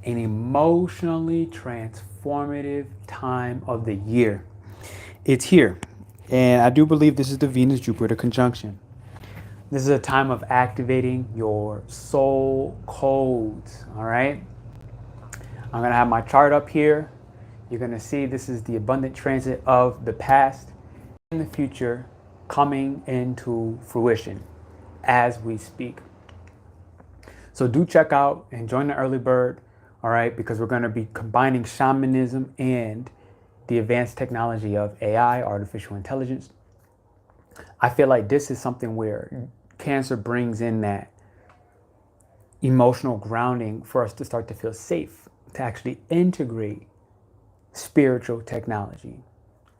an emotionally transformative time of the year. It's here. And I do believe this is the Venus-Jupiter conjunction. This is a time of activating your soul codes, all right? I'm going to have my chart up here. You're going to see this is the abundant transit of the past and the future coming into fruition as we speak. So do check out and join the early bird, all right, because we're going to be combining shamanism and the advanced technology of AI, artificial intelligence. I feel like this is something where Cancer brings in that emotional grounding for us to start to feel safe, to actually integrate spiritual technology.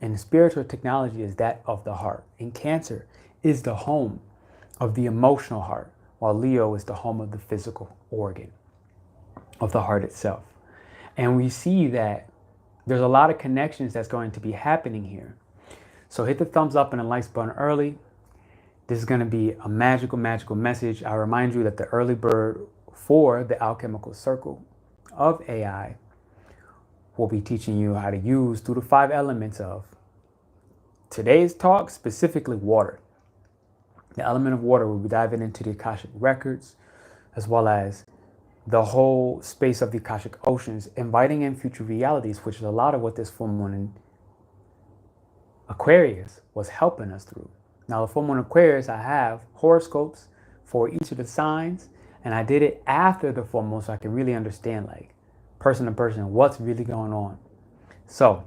And spiritual technology is that of the heart. And Cancer is the home of the emotional heart, while Leo is the home of the physical organ of the heart itself. And we see that there's a lot of connections that's going to be happening here. So hit the thumbs up and the likes button early. This is going to be a magical, magical message. I remind you that the early bird for the alchemical circle of AI will be teaching you how to use through the 5 elements of today's talk, specifically water. The element of water, we'll be diving into the Akashic Records, as well as the whole space of the Akashic Oceans, inviting in future realities, which is a lot of what this full moon in Aquarius was helping us through. Now, the full moon Aquarius, I have horoscopes for each of the signs, and I did it after the full moon so I can really understand, like, person to person, what's really going on. So,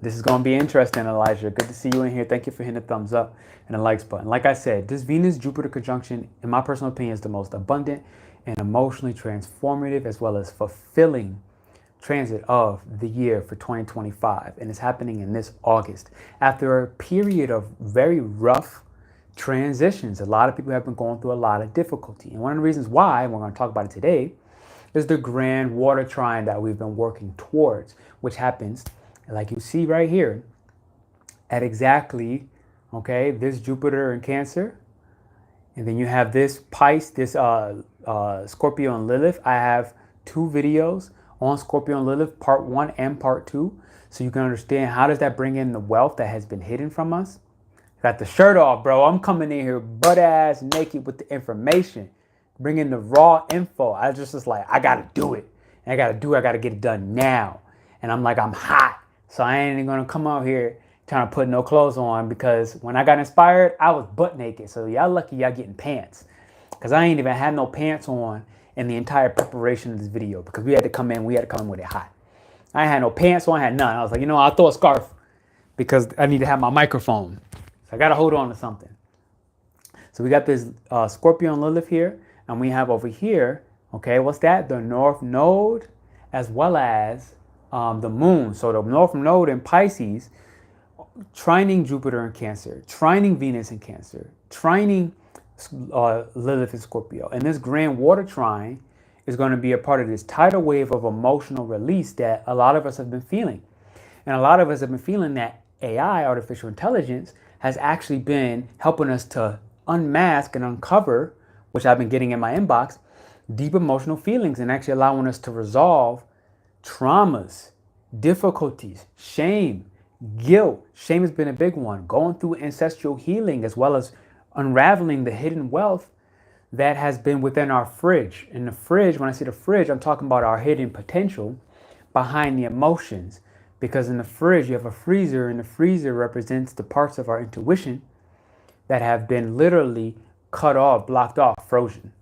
this is going to be interesting, Elijah. Good to see you in here. Thank you for hitting the thumbs up and the likes button. Like I said, this Venus-Jupiter conjunction, in my personal opinion, is the most abundant and emotionally transformative as well as fulfilling transit of the year for 2025. And it's happening in this August. After a period of very rough transitions, a lot of people have been going through a lot of difficulty. And one of the reasons why, and we're going to talk about it today, is the Grand Water Trine that we've been working towards, which happens, like you see right here, at exactly, okay, this Jupiter in Cancer. And then you have this Pisces, this Scorpio and Lilith. I have 2 videos on Scorpio and Lilith, part 1 and part 2. So you can understand how does that bring in the wealth that has been hidden from us. Got the shirt off, bro. I'm coming in here butt ass naked with the information. Bringing the raw info. I just was like, I gotta do it. And I gotta get it done now. And I'm like, I'm hot. So I ain't even gonna come out here trying to put no clothes on, because when I got inspired, I was butt naked. So y'all lucky y'all getting pants, because I ain't even had no pants on in the entire preparation of this video, because we had to come in with it hot. I had no pants on, I had none. I was like, you know, I'll throw a scarf because I need to have my microphone. So I gotta hold on to something. So we got this Scorpio and Lilith here, and we have over here, okay, what's that? The North Node, as well as the Moon. So the North Node in Pisces, trining Jupiter in Cancer, trining Venus in Cancer, trining Lilith in Scorpio. And this Grand Water Trine is going to be a part of this tidal wave of emotional release that a lot of us have been feeling. And a lot of us have been feeling that AI, artificial intelligence, has actually been helping us to unmask and uncover, which I've been getting in my inbox, deep emotional feelings, and actually allowing us to resolve traumas, difficulties, shame, guilt. Shame has been a big one. Going through ancestral healing, as well as unraveling the hidden wealth that has been within our fridge. And the fridge, when I say the fridge, I'm talking about our hidden potential behind the emotions. Because in the fridge, you have a freezer, and the freezer represents the parts of our intuition that have been literally cut off, blocked off, frozen.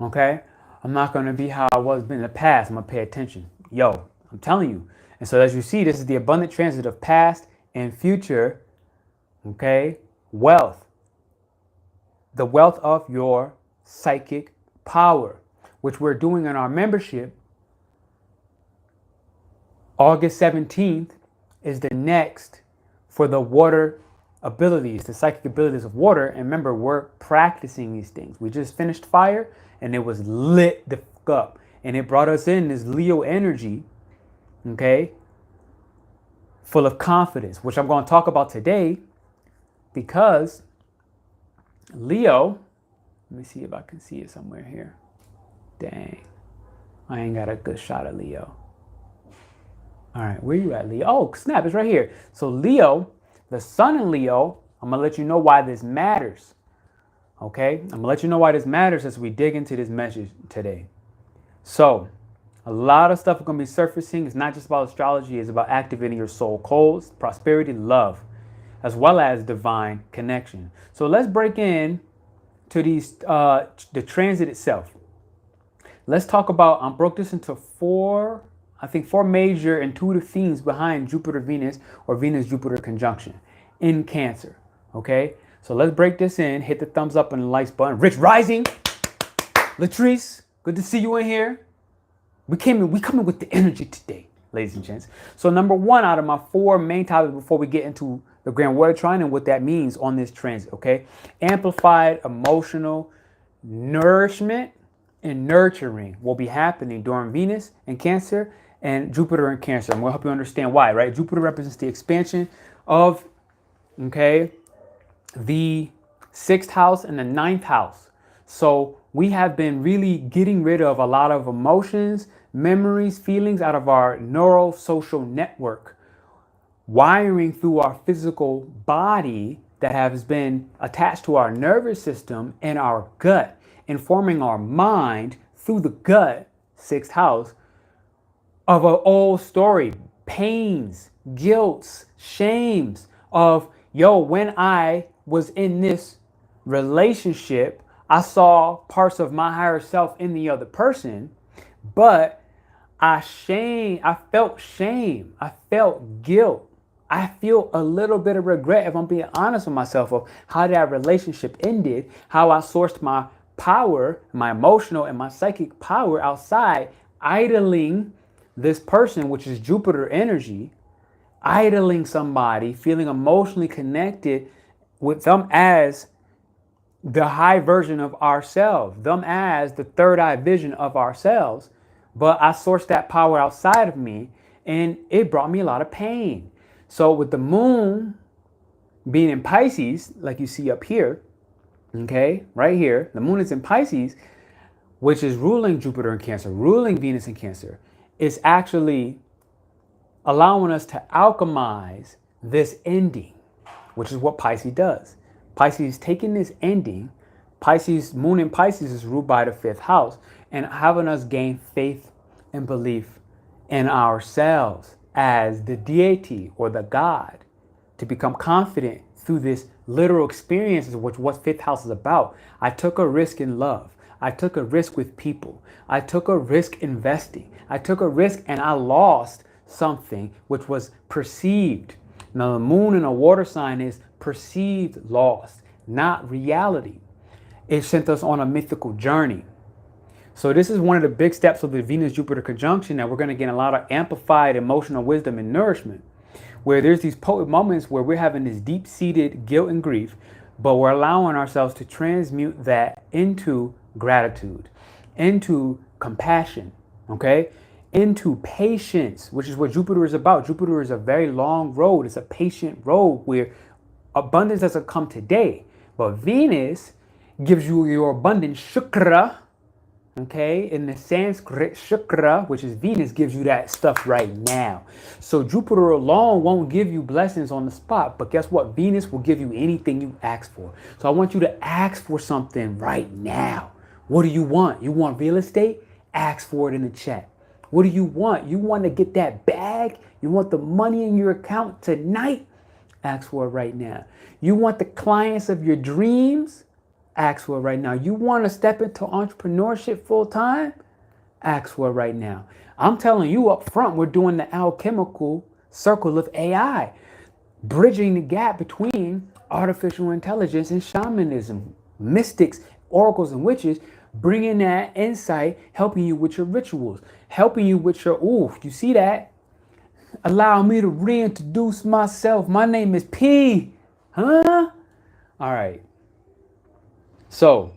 Okay? I'm not going to be how I was in the past. I'm going to pay attention. Yo, I'm telling you. And so as you see, this is the abundant transit of past and future, okay, wealth. The wealth of your psychic power, which we're doing in our membership. August 17th is the next for the water abilities, the psychic abilities of water. And remember, we're practicing these things. We just finished fire, and it was lit the fuck up. And it brought us in this Leo energy, okay, full of confidence, which I'm going to talk about today, because Leo, let me see if I can see it somewhere here. Dang. I ain't got a good shot of Leo. All right, where you at, Leo? Oh, snap, it's right here. So Leo, the sun in Leo, I'm going to let you know why this matters. Okay? I'm going to let you know why this matters as we dig into this message today. So, a lot of stuff is going to be surfacing. It's not just about astrology. It's about activating your soul codes, prosperity, love, as well as divine connection. So let's break in to the transit itself. Let's talk about, I broke this into four major intuitive themes behind Jupiter-Venus or Venus-Jupiter conjunction in Cancer. Okay? So let's break this in. Hit the thumbs up and the likes button. Rich Rising. Latrice, good to see you in here. We coming with the energy today, ladies and gents. So number one out of my four main topics before we get into the Grand Water Trine and what that means on this transit, okay? Amplified emotional nourishment and nurturing will be happening during Venus in Cancer and Jupiter in Cancer. I'm going to help you understand why, right? Jupiter represents the expansion of, okay, the 6th house and the 9th house. So we have been really getting rid of a lot of emotions, memories, feelings out of our neurosocial network, wiring through our physical body that has been attached to our nervous system and our gut, informing our mind through the gut, 6th house, of an old story, pains, guilts, shames of, yo, when I was in this relationship, I saw parts of my higher self in the other person, but I felt shame. I felt guilt. I feel a little bit of regret, if I'm being honest with myself, of how that relationship ended, how I sourced my power, my emotional and my psychic power outside, idling this person, which is Jupiter energy, idling somebody, feeling emotionally connected with them as the high version of ourselves, them as the third eye vision of ourselves. But I sourced that power outside of me and it brought me a lot of pain. So with the moon being in Pisces, like you see up here, okay, right here, the moon is in Pisces, which is ruling Jupiter in Cancer, ruling Venus in Cancer. It's actually allowing us to alchemize this ending, which is what Pisces does. Pisces is taking this ending. Pisces, moon in Pisces is ruled by the 5th house and having us gain faith and belief in ourselves as the deity or the God, to become confident through this literal experiences, which what 5th house is about. I took a risk in love. I took a risk with people. I took a risk investing. I took a risk and I lost something which was perceived. Now the moon in a water sign is perceived loss, not reality. It sent us on a mythical journey. So this is one of the big steps of the Venus-Jupiter conjunction that we're going to get a lot of amplified emotional wisdom and nourishment, where there's these potent moments where we're having this deep-seated guilt and grief, but we're allowing ourselves to transmute that into gratitude, into compassion, okay? Into patience, which is what Jupiter is about. Jupiter is a very long road. It's a patient road where abundance doesn't come today, but Venus gives you your abundant shukra, okay? In the Sanskrit, shukra, which is Venus, gives you that stuff right now. So Jupiter alone won't give you blessings on the spot, but guess what? Venus will give you anything you ask for. So I want you to ask for something right now. What do you want? You want real estate? Ask for it in the chat. What do you want? You want to get that bag? You want the money in your account tonight? Ask for it right now. You want the clients of your dreams? Ask for it right now. You want to step into entrepreneurship full time? Ask for it right now. I'm telling you up front, we're doing the alchemical circle of AI, bridging the gap between artificial intelligence and shamanism, mystics, oracles, and witches, bringing that insight, helping you with your rituals, helping you with your, you see that? Allow me to reintroduce myself. My name is P. Huh? All right. So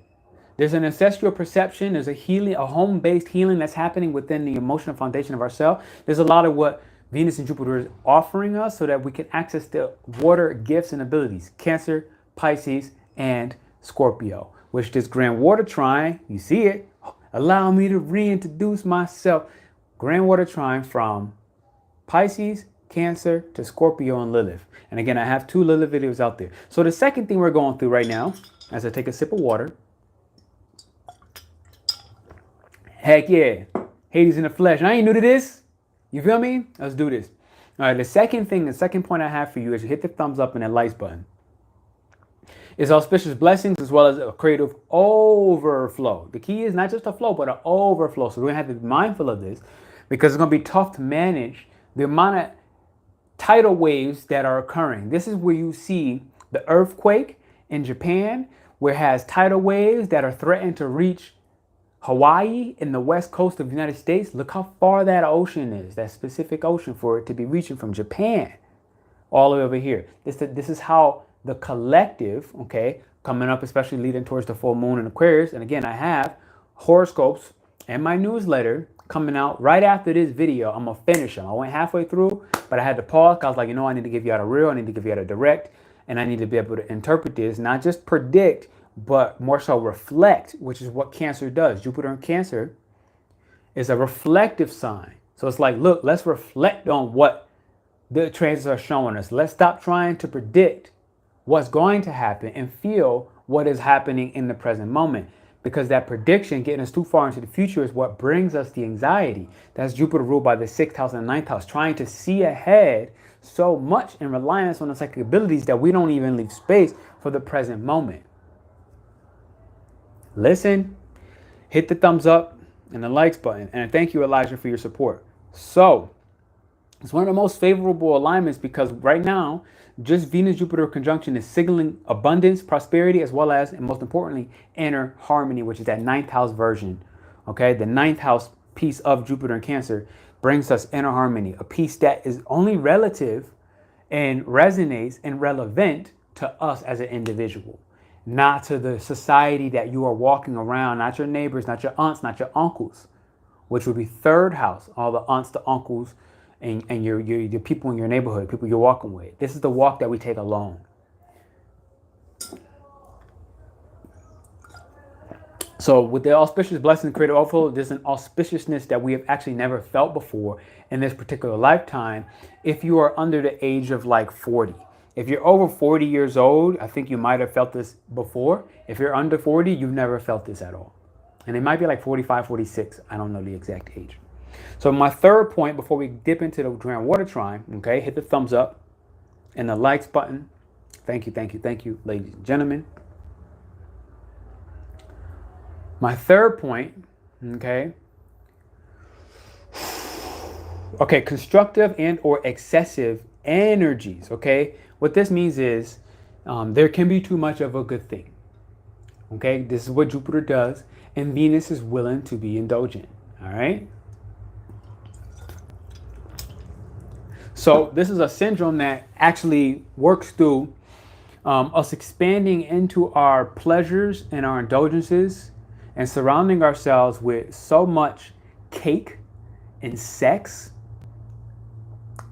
there's an ancestral perception. There's a healing, a home-based healing that's happening within the emotional foundation of ourselves. There's a lot of what Venus and Jupiter is offering us so that we can access the water gifts and abilities. Cancer, Pisces, and Scorpio, which this Grand Water Trine, you see it, Allow me to reintroduce myself. Grand Water Trine from Pisces, Cancer to Scorpio and Lilith. And again, I have 2 Lilith videos out there. So the second thing we're going through right now, as I take a sip of water. Heck yeah. Hades in the flesh. I ain't new to this. You feel me? Let's do this. All right, the second point I have for you is hit the thumbs up and that likes button. It's auspicious blessings as well as a creative overflow. The key is not just a flow, but an overflow. So we're going to have to be mindful of this because it's going to be tough to manage the amount of tidal waves that are occurring. This is where you see the earthquake in Japan, where it has tidal waves that are threatened to reach Hawaii in the west coast of the United States. Look how far that ocean is, that specific ocean, for it to be reaching from Japan all the way over here. This is how the collective, okay, coming up, especially leading towards the full moon in Aquarius. And again, I have horoscopes and my newsletter coming out right after this video. I'm gonna finish them. I went halfway through, but I had to pause. I was like, you know, I need to give you out a real, I need to give you out a direct, and I need to be able to interpret this, not just predict, but more so reflect, which is what Cancer does. Jupiter in Cancer is a reflective sign. So it's like, look, let's reflect on what the transits are showing us. Let's stop trying to predict what's going to happen and feel what is happening in the present moment. Because that prediction, getting us too far into the future, is what brings us the anxiety. That's Jupiter ruled by the 6th house and the 9th house, trying to see ahead so much in reliance on the psychic abilities that we don't even leave space for the present moment. Listen, hit the thumbs up and the likes button. And thank you, Elijah, for your support. So it's one of the most favorable alignments because right now, just Venus-Jupiter conjunction is signaling abundance, prosperity, as well as, and most importantly, inner harmony, which is that 9th house version. Okay, the 9th house piece of Jupiter in Cancer brings us inner harmony, a piece that is only relative and resonates and relevant to us as an individual, not to the society that you are walking around, not your neighbors, not your aunts, not your uncles, which would be 3rd house, all the aunts, the uncles, and your people in your neighborhood, people you're walking with. This is the walk that we take alone. So with the auspicious blessing, creative overflow, there's an auspiciousness that we have actually never felt before in this particular lifetime. If you are under the age of like 40, if you're over 40 years old, I think you might have felt this before. If you're under 40, you've never felt this at all. And it might be like 45, 46. I don't know the exact age. So my third point before we dip into the Grand Water Trine, okay, hit the thumbs up and the likes button. Thank you, thank you, thank you, ladies and gentlemen. My third point, okay, constructive and or excessive energies, okay? What this means is there can be too much of a good thing, okay? This is what Jupiter does, and Venus is willing to be indulgent, all right? So this is a syndrome that actually works through us expanding into our pleasures and our indulgences and surrounding ourselves with so much cake and sex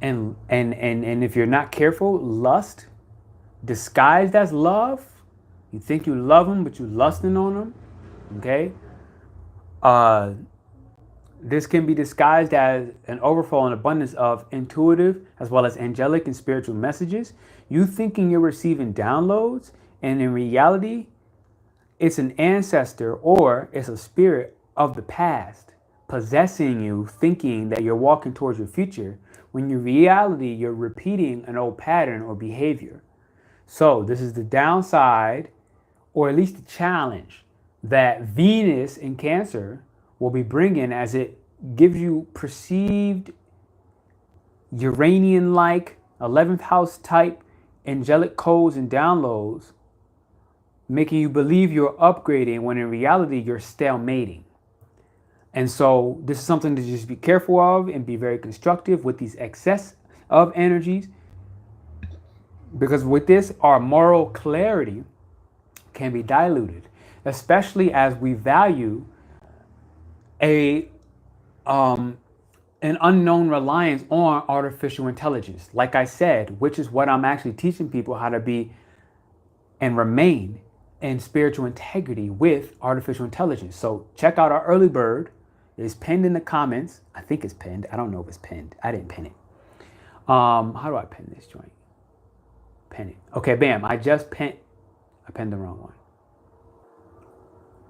and if you're not careful, lust disguised as love. You think you love them, but you lusting on them, okay? This can be disguised as an overflow and abundance of intuitive as well as angelic and spiritual messages. You thinking you're receiving downloads, and in reality, it's an ancestor or it's a spirit of the past possessing you, thinking that you're walking towards your future, when in reality, you're repeating an old pattern or behavior. So this is the downside, or at least the challenge, that Venus in Cancer will be bringing as it gives you perceived Uranian-like 11th house type angelic codes and downloads, making you believe you're upgrading when in reality you're stalemating. And so this is something to just be careful of and be very constructive with these excess of energies, because with this, our moral clarity can be diluted, especially as we value an unknown reliance on artificial intelligence, like I said, which is what I'm actually teaching people how to be and remain and spiritual integrity with artificial intelligence. So check out our early bird. It's pinned in the comments. I think it's pinned. I don't know if it's pinned. I didn't pin it. How do I pin this joint? Pin it. Okay, bam. I pinned the wrong one.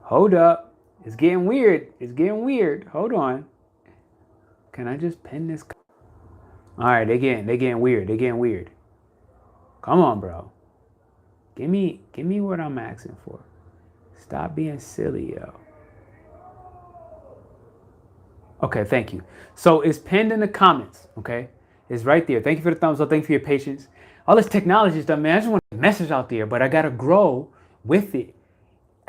Hold up. It's getting weird. It's getting weird. Hold on. Can I just pin this? All right, they getting weird. They getting weird. Come on, bro. Give me what I'm asking for. Stop being silly, yo. Okay, thank you. So it's pinned in the comments, okay? It's right there. Thank you for the thumbs up. Thank you for your patience. All this technology stuff, man, I just want to get a message out there, but I got to grow with it.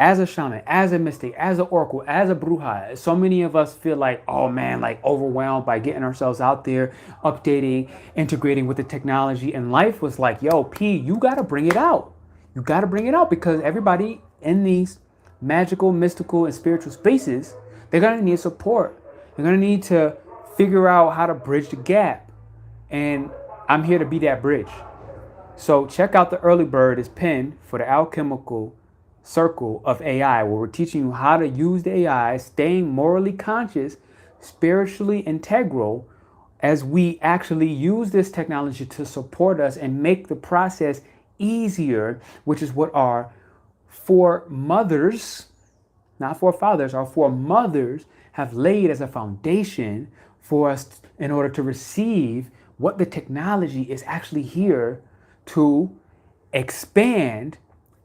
As a shaman, as a mystic, as an oracle, as a bruja, so many of us feel like, oh man, like overwhelmed by getting ourselves out there, updating, integrating with the technology. And life was like, yo, P, you got to bring it out. You got to bring it out because everybody in these magical, mystical, and spiritual spaces, they're going to need support. They're going to need to figure out how to bridge the gap. And I'm here to be that bridge. So check out the early bird. It's pinned for the Alchemical circle of AI, where we're teaching you how to use the AI, staying morally conscious, spiritually integral, as we actually use this technology to support us and make the process easier, which is what our foremothers, not forefathers, our foremothers have laid as a foundation for us in order to receive what the technology is actually here to expand.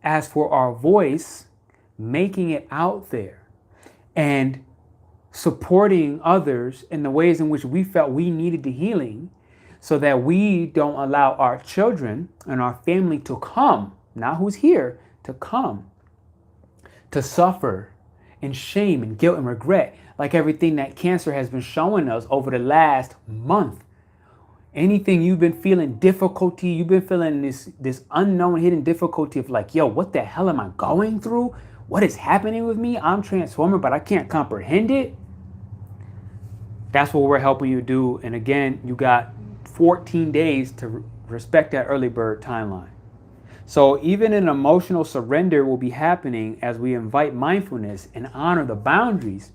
As for our voice, making it out there and supporting others in the ways in which we felt we needed the healing, so that we don't allow our children and our family to come, not who's here, to come, to suffer in shame and guilt and regret, like everything that cancer has been showing us over the last month. Anything you've been feeling difficulty, you've been feeling this unknown hidden difficulty of like, yo, what the hell am I going through? What is happening with me? I'm transforming, but I can't comprehend it. That's what we're helping you do. And again, you got 14 days to respect that early bird timeline. So even an emotional surrender will be happening as we invite mindfulness and honor the boundaries,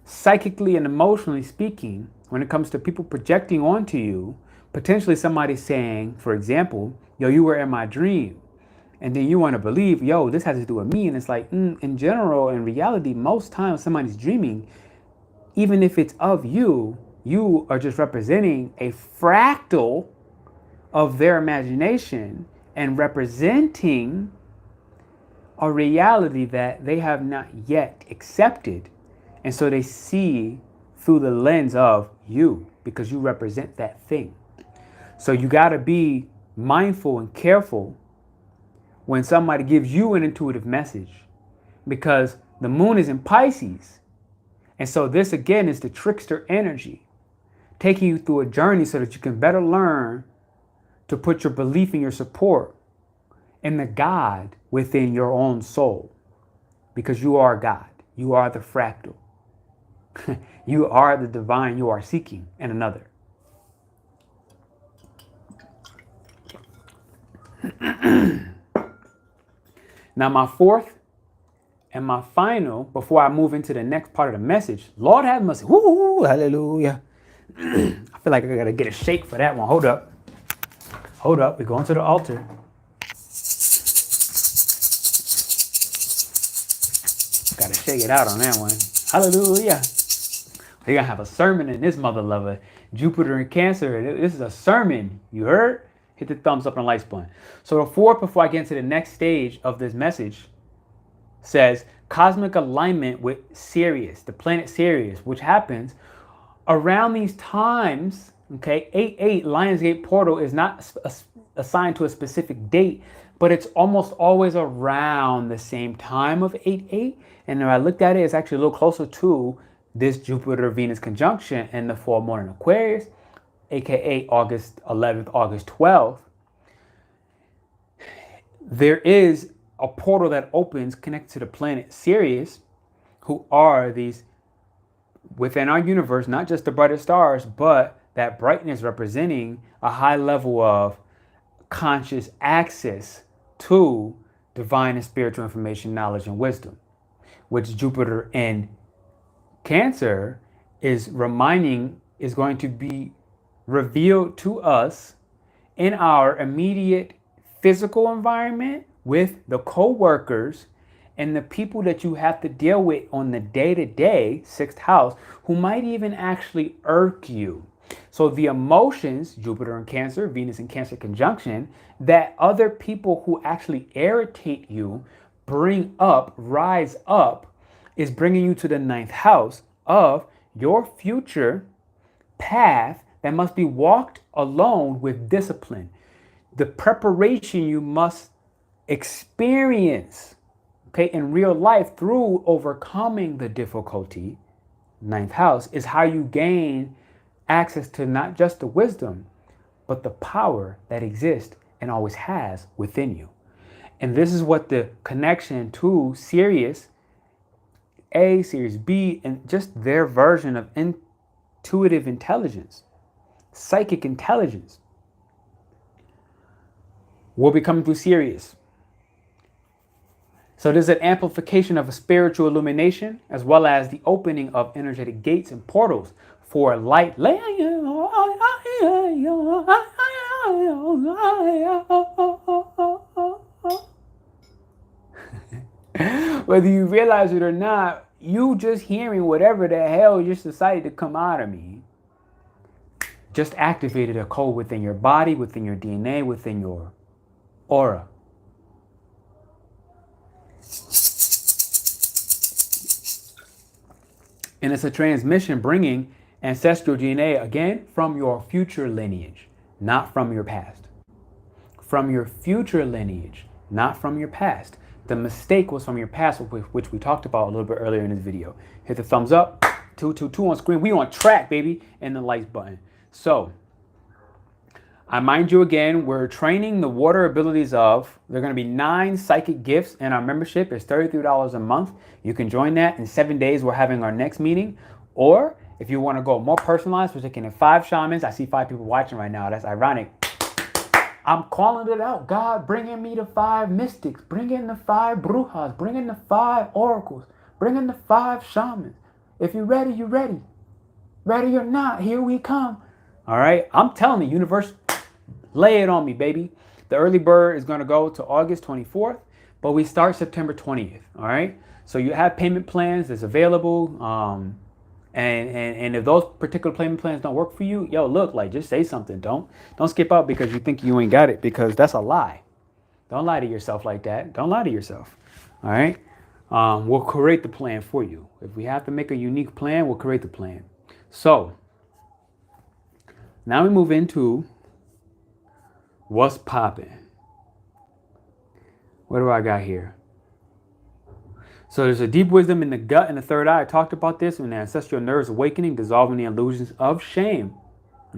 psychically and emotionally speaking. When it comes to people projecting onto you, potentially somebody saying, for example, yo, you were in my dream. And then you want to believe, yo, this has to do with me. And it's like, in general, in reality, most times somebody's dreaming, even if it's of you, you are just representing a fractal of their imagination and representing a reality that they have not yet accepted. And so they see through the lens of you, because you represent that thing. So you got to be mindful and careful when somebody gives you an intuitive message, because the moon is in Pisces. And so this again is the trickster energy, taking you through a journey so that you can better learn to put your belief and your support in the God within your own soul, because you are God. You are the fractal. You are the divine you are seeking in another. Now, my fourth and my final, before I move into the next part of the message, Lord have mercy. Woo, hallelujah. I feel like I got to get a shake for that one. Hold up. Hold up. We're going to the altar. Got to shake it out on that one. Hallelujah. We're going to have a sermon in this mother lover. Jupiter in Cancer. This is a sermon. You heard? Hit the thumbs up and lights button. So the fourth, before I get into the next stage of this message, says cosmic alignment with Sirius, the planet Sirius, which happens around these times. Okay, 8/8 Lionsgate portal is not assigned to a specific date, but it's almost always around the same time of 8/8. And if I looked at it, it's actually a little closer to this Jupiter-Venus conjunction in the full moon in Aquarius, aka August 11th, August 12th. There is a portal that opens connected to the planet Sirius, who are these within our universe, not just the brightest stars, but that brightness representing a high level of conscious access to divine and spiritual information, knowledge, and wisdom, which Jupiter in Cancer is going to be revealed to us in our immediate physical environment with the co-workers and the people that you have to deal with on the day-to-day, sixth house, who might even actually irk you. So the emotions, Jupiter in Cancer, Venus in Cancer conjunction, that other people who actually irritate you rise up, is bringing you to the ninth house of your future path that must be walked alone with discipline. The preparation you must experience, okay, in real life through overcoming the difficulty, ninth house, is how you gain access to not just the wisdom, but the power that exists and always has within you. And this is what the connection to Sirius A, Sirius B, and just their version of intuitive intelligence, psychic intelligence, will be coming through Sirius. So there's an amplification of a spiritual illumination, as well as the opening of energetic gates and portals for light. Whether you realize it or not, you just hearing whatever the hell just decided to come out of me just activated a code within your body, within your DNA, within your aura. And it's a transmission bringing ancestral DNA, again, from your future lineage, not from your past. From your future lineage, not from your past. The mistake was from your past, which we talked about a little bit earlier in this video. Hit the thumbs up, 222 on screen. We on track, baby, and the likes button. So, I mind you again, we're training the water abilities of, there are going to be 9 psychic gifts in our membership. It's $33 a month. You can join that. In 7 days, we're having our next meeting. Or if you want to go more personalized, we're taking in 5 shamans. I see 5 people watching right now. That's ironic. I'm calling it out. God, bring in me the 5 mystics. Bring in the 5 brujas. Bring in the 5 oracles. Bring in the 5 shamans. If you're ready, you're ready. Ready or not, here we come. All right. I'm telling the universe, lay it on me, baby. The early bird is going to go to August 24th, but we start September 20th. All right. So you have payment plans that's available. And if those particular payment plans don't work for you, yo, look, like, just say something. Don't skip out because you think you ain't got it, because that's a lie. Don't lie to yourself like that. Don't lie to yourself. All right. We'll create the plan for you. If we have to make a unique plan, we'll create the plan. So now we move into what's popping. What do I got here? So there's a deep wisdom in the gut and the third eye. I talked about this when the ancestral nerves awakening, dissolving the illusions of shame.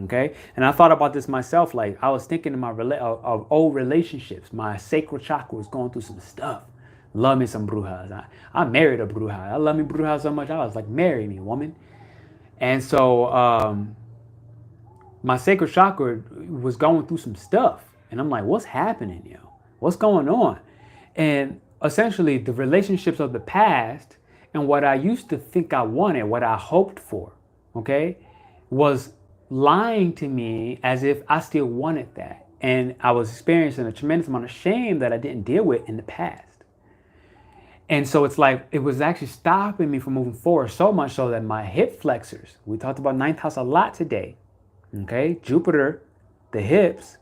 Okay. And I thought about this myself. Like, I was thinking of old relationships. My sacral chakra was going through some stuff. Love me some brujas. I married a bruja. I love me bruja so much. I was like, marry me, woman. And so my sacral chakra was going through some stuff. And I'm like, what's happening, yo? What's going on? And essentially, the relationships of the past and what I used to think I wanted, what I hoped for, okay, was lying to me as if I still wanted that. And I was experiencing a tremendous amount of shame that I didn't deal with in the past. And so it's like, it was actually stopping me from moving forward, so much so that my hip flexors, we talked about ninth house a lot today, okay? Jupiter, the hips,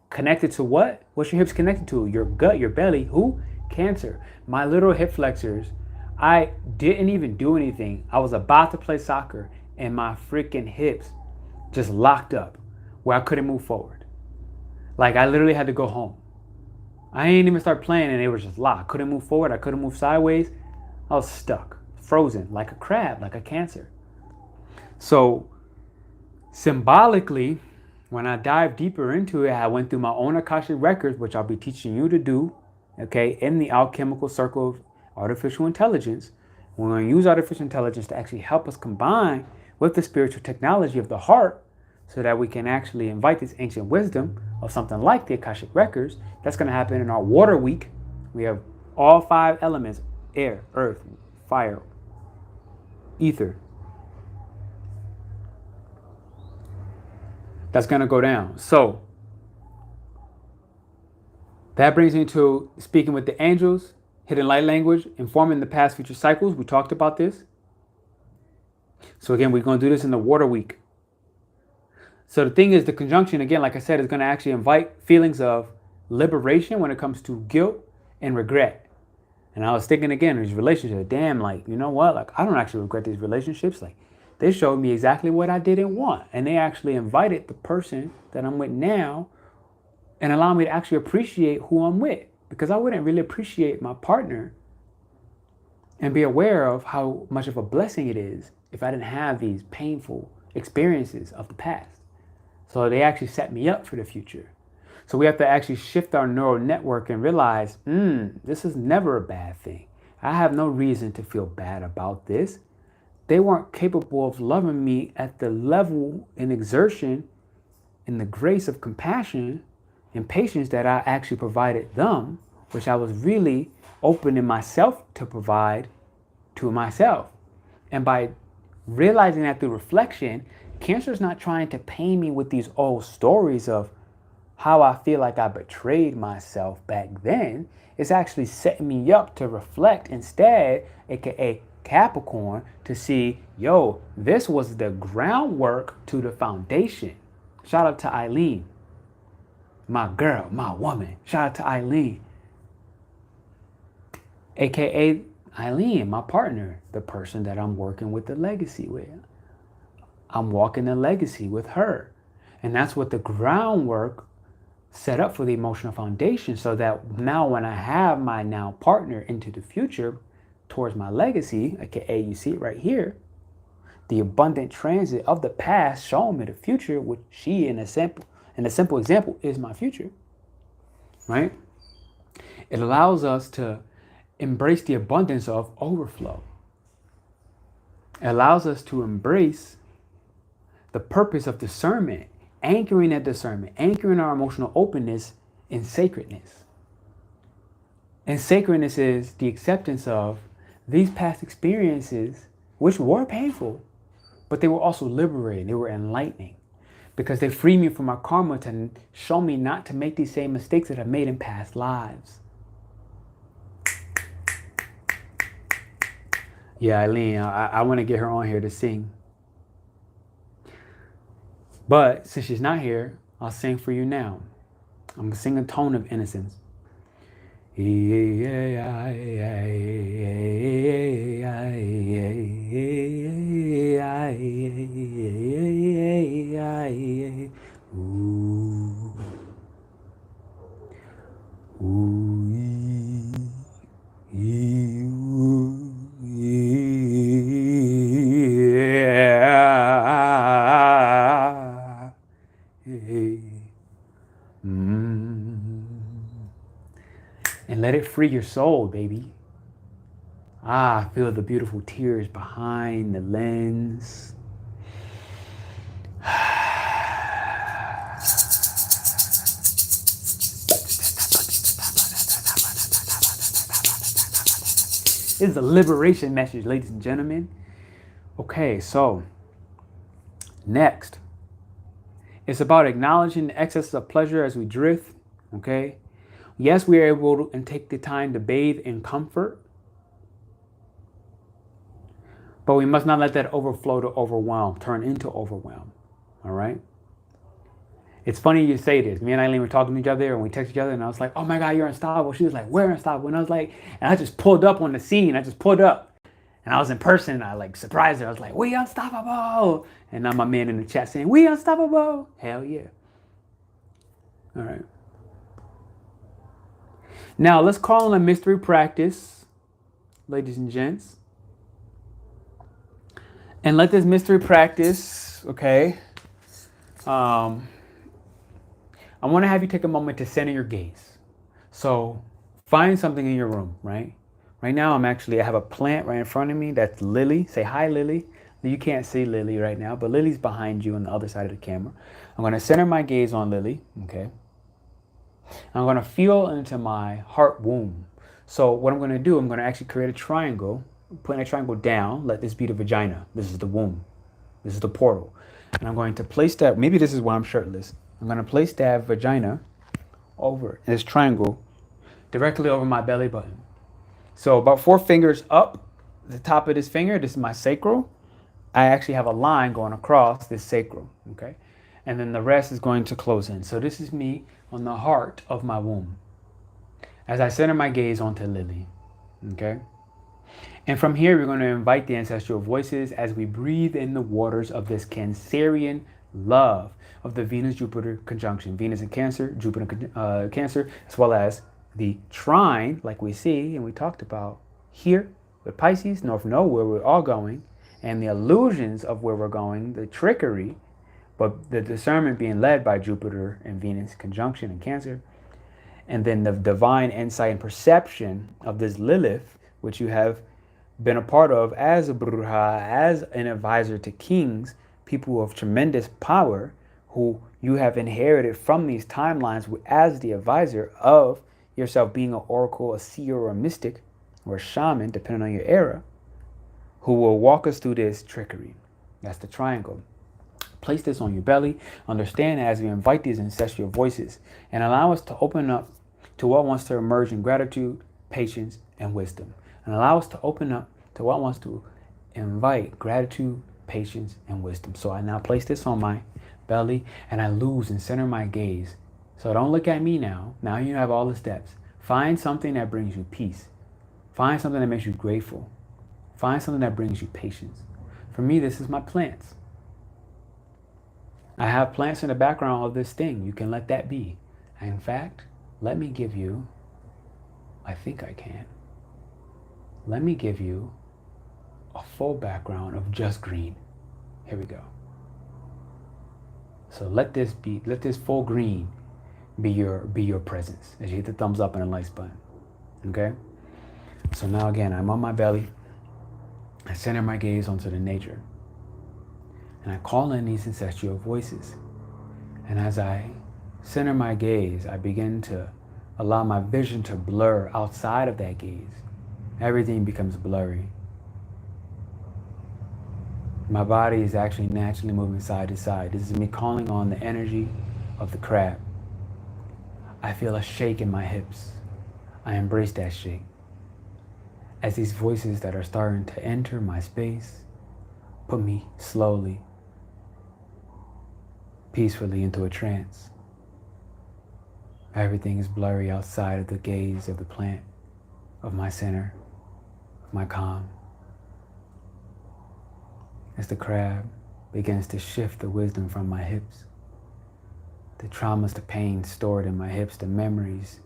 connected to what? What's your hips connected to? Your gut, your belly. Who? Cancer. My little hip flexors, I didn't even do anything. I was about to play soccer and my freaking hips just locked up where I couldn't move forward. Like, I literally had to go home. I ain't even start playing and it was just locked. I couldn't move forward. I couldn't move sideways. I was stuck, frozen, like a crab, like a cancer. So symbolically, when I dive deeper into it, I went through my own Akashic Records, which I'll be teaching you to do, okay, in the alchemical circle of artificial intelligence. We're going to use artificial intelligence to actually help us combine with the spiritual technology of the heart so that we can actually invite this ancient wisdom of something like the Akashic Records. That's going to happen in our water week. We have all 5 elements: air, earth, fire, ether. That's going to go down. So that brings me to speaking with the angels, hidden light language, informing the past future cycles. We talked about this. So again, we're going to do this in the water week. So the thing is, the conjunction, again, like I said, is going to actually invite feelings of liberation when it comes to guilt and regret. And I was thinking again, these relationships, damn, like, you know what? Like, I don't actually regret these relationships. Like, they showed me exactly what I didn't want. And they actually invited the person that I'm with now and allow me to actually appreciate who I'm with. Because I wouldn't really appreciate my partner and be aware of how much of a blessing it is if I didn't have these painful experiences of the past. So they actually set me up for the future. So we have to actually shift our neural network and realize, this is never a bad thing. I have no reason to feel bad about this. They weren't capable of loving me at the level and exertion and the grace of compassion and patience that I actually provided them, which I was really opening myself to provide to myself. And by realizing that through reflection, Cancer's not trying to pain me with these old stories of how I feel like I betrayed myself back then. It's actually setting me up to reflect instead, aka Capricorn, to see, yo, this was the groundwork to the foundation. Shout out to Eileen, my girl, my woman. Shout out to Eileen, aka Eileen, my partner, the person that I'm working with the legacy with. I'm walking the legacy with her. And that's what the groundwork set up for the emotional foundation, so that now when I have my now partner into the future towards my legacy, aka you see it right here, the abundant transit of the past showing me the future, which she in a simple example is my future, right? It allows us to embrace the abundance of overflow. It allows us to embrace the purpose of discernment, anchoring that discernment, anchoring our emotional openness in sacredness. And sacredness is the acceptance of these past experiences, which were painful, but they were also liberating, they were enlightening, because they free me from my karma to show me not to make these same mistakes that I've made in past lives. Yeah, Eileen, I want to get her on here to sing. But since she's not here, I'll sing for you now. I'm going to sing a tone of Innocence. And let it free your soul, baby. Feel the beautiful tears behind the lens. This is a liberation message, ladies and gentlemen. Okay, so next, it's about acknowledging the excess of pleasure as we drift, okay? Yes, we are able to take the time to bathe in comfort, but we must not let that overflow to overwhelm, turn into overwhelm, all right? It's funny you say this. Me and Eileen were talking to each other and we texted each other and I was like, oh my God, you're unstoppable. She was like, we're unstoppable. And I was like, and I just pulled up on the scene. I just pulled up and I was in person. I like surprised her. I was like, we unstoppable. And now my man in the chat saying, we unstoppable. Hell yeah. All right. Now let's call on a mystery practice, ladies and gents. And let this mystery practice, okay, I want to have you take a moment to center your gaze. So find something in your room, right? Right now I have a plant right in front of me. That's Lily. Say hi, Lily. You can't see Lily right now, but Lily's behind you on the other side of the camera. I'm going to center my gaze on Lily, okay? I'm going to feel into my heart womb. So what I'm going to do, I'm going to actually create a triangle, putting a triangle down, let this be the vagina. This is the womb. This is the portal. And I'm going to place that, maybe this is why I'm shirtless. I'm going to place that vagina over this triangle directly over my belly button. So about 4 fingers up the top of this finger, this is my sacral. I actually have a line going across this sacral, okay? And then the rest is going to close in. So this is me on the heart of my womb as I center my gaze onto Lily, okay? And from here, we're going to invite the ancestral voices as we breathe in the waters of this Cancerian love of the Venus-Jupiter conjunction. Venus in Cancer, Jupiter Cancer, as well as the trine, like we see and we talked about here with Pisces, North Node, where we're all going, and the illusions of where we're going, the trickery, but the discernment being led by Jupiter and Venus conjunction in Cancer, and then the divine insight and perception of this Lilith, which you have been a part of as a bruja, as an advisor to kings, people of tremendous power, who you have inherited from these timelines as the advisor of yourself being an oracle, a seer, or a mystic, or a shaman, depending on your era, who will walk us through this trickery. That's the triangle. Place this on your belly. Understand as we invite these ancestral voices and allow us to open up to what wants to emerge in gratitude, patience, and wisdom. And allow us to open up to what wants to invite gratitude, patience, and wisdom. So I now place this on my belly and I lose and center my gaze. So don't look at me now. Now you have all the steps. Find something that brings you peace. Find something that makes you grateful. Find something that brings you patience. For me, this is my plants. I have plants in the background of this thing. You can let that be. In fact, let me give you, I think I can. Let me give you a full background of just green. Here we go. So let this full green be your presence as you hit the thumbs up and the likes button. Okay? So now again, I'm on my belly. I center my gaze onto the nature. And I call in these ancestral voices. And as I center my gaze, I begin to allow my vision to blur outside of that gaze. Everything becomes blurry. My body is actually naturally moving side to side. This is me calling on the energy of the crab. I feel a shake in my hips. I embrace that shake. As these voices that are starting to enter my space put me slowly, peacefully into a trance. Everything is blurry outside of the gaze of the plant, of my center, of my calm. As the crab begins to shift the wisdom from my hips, the traumas, the pain stored in my hips, the memories,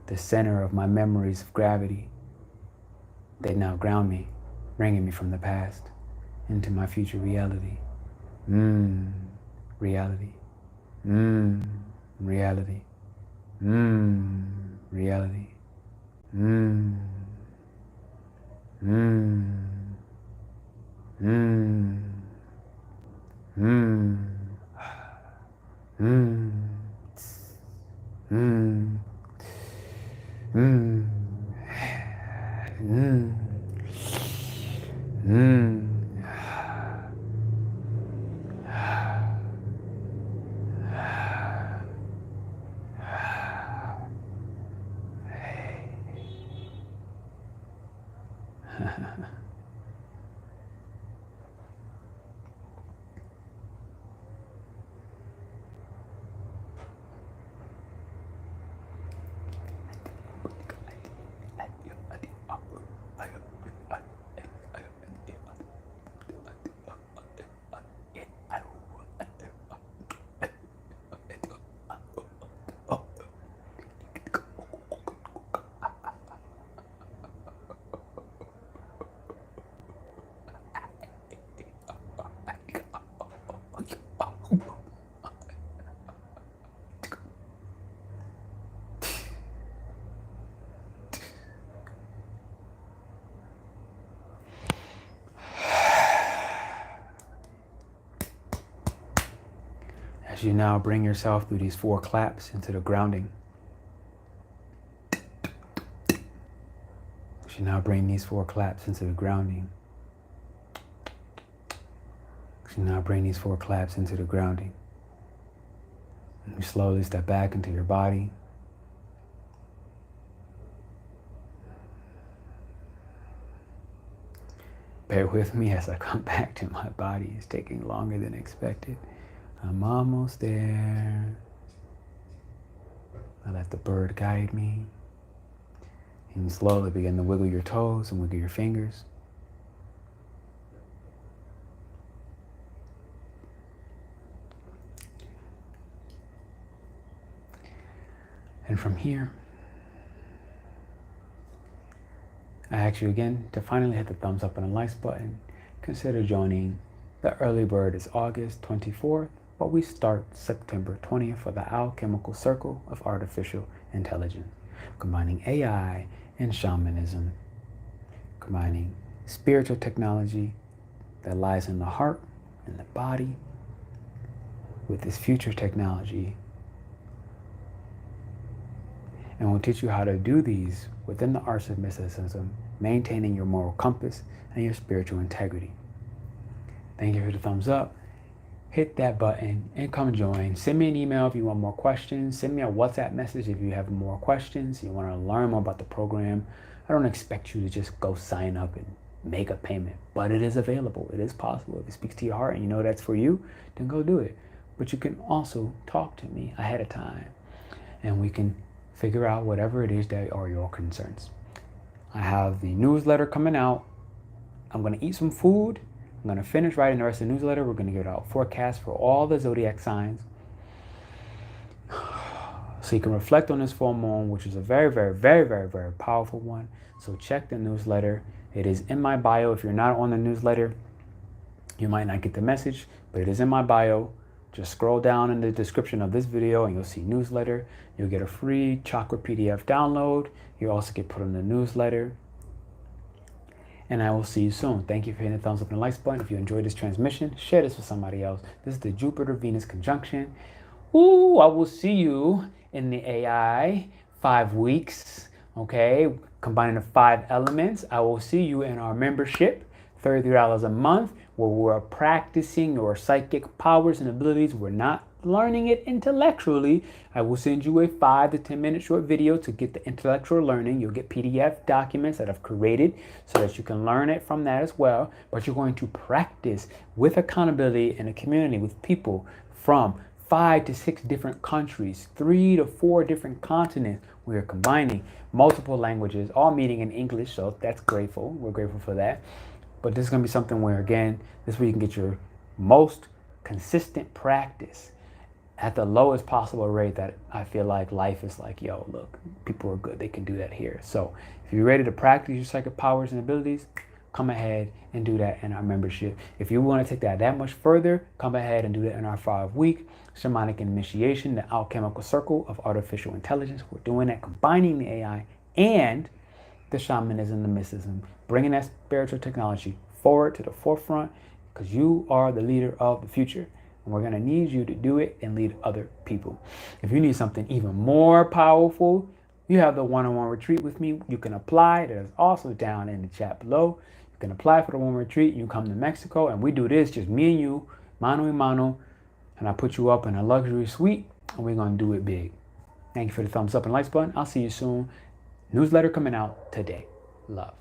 the center of my memories of gravity, they now ground me, bringing me from the past into my future reality. Reality. Reality. Reality. As you now bring yourself through these 4 claps into the grounding. As you now bring these 4 claps into the grounding. As you now bring these 4 claps into the grounding. And you slowly step back into your body. Bear with me as I come back to my body. It's taking longer than expected. I'm almost there. I let the bird guide me. And you slowly begin to wiggle your toes and wiggle your fingers. And from here, I ask you again to finally hit the thumbs up and the likes button. Consider joining. The early bird is August 24th, but we start September 20th for the Alchemical Circle of Artificial Intelligence, combining AI and shamanism, combining spiritual technology that lies in the heart and the body with this future technology. And we'll teach you how to do these within the arts of mysticism, maintaining your moral compass and your spiritual integrity. Thank you for the thumbs up. Hit that button and come join. Send me an email if you want more questions. Send me a WhatsApp message if you have more questions. You want to learn more about the program. I don't expect you to just go sign up and make a payment, but it is available. It is possible. If it speaks to your heart and you know that's for you, then go do it. But you can also talk to me ahead of time and we can figure out whatever it is that are your concerns. I have the newsletter coming out. I'm going to eat some food. I'm going to finish writing the rest of the newsletter. We're going to give out forecasts for all the zodiac signs. So you can reflect on this full moon, which is a very, very, very, very, very powerful one. So check the newsletter. It is in my bio. If you're not on the newsletter, you might not get the message, but it is in my bio. Just scroll down in the description of this video and you'll see newsletter. You'll get a free chakra PDF download. You'll also get put on the newsletter. And I will see you soon. Thank you for hitting the thumbs up and the likes button. If you enjoyed this transmission, share this with somebody else. This is the Jupiter-Venus conjunction. Ooh, I will see you in the AI 5 weeks. Okay, combining the 5 elements. I will see you in our membership, $33 a month, where we're practicing your psychic powers and abilities. We're not learning it intellectually. I will send you a 5 to 10 minute short video to get the intellectual learning. You'll get PDF documents that I've created so that you can learn it from that as well. But you're going to practice with accountability in a community with people from 5 to 6 different countries, 3 to 4 different continents. We are combining multiple languages, all meeting in English, so that's grateful. We're grateful for that. But this is going to be something where, again, this is where you can get your most consistent practice at the lowest possible rate that I feel like life is like, yo, look, people are good. They can do that here. So if you're ready to practice your psychic powers and abilities, come ahead and do that in our membership. If you want to take that much further, come ahead and do that in our 5-week Shamanic Initiation, the Alchemical Circle of Artificial Intelligence. We're doing that, combining the AI and the shamanism, the mysticism, bringing that spiritual technology forward to the forefront, because you are the leader of the future. And we're going to need you to do it and lead other people. If you need something even more powerful, you have the one-on-one retreat with me. You can apply. That is also down in the chat below. You can apply for the one retreat. You come to Mexico and we do this, just me and you, mano a mano. And I put you up in a luxury suite and we're going to do it big. Thank you for the thumbs up and likes button. I'll see you soon. Newsletter coming out today. Love.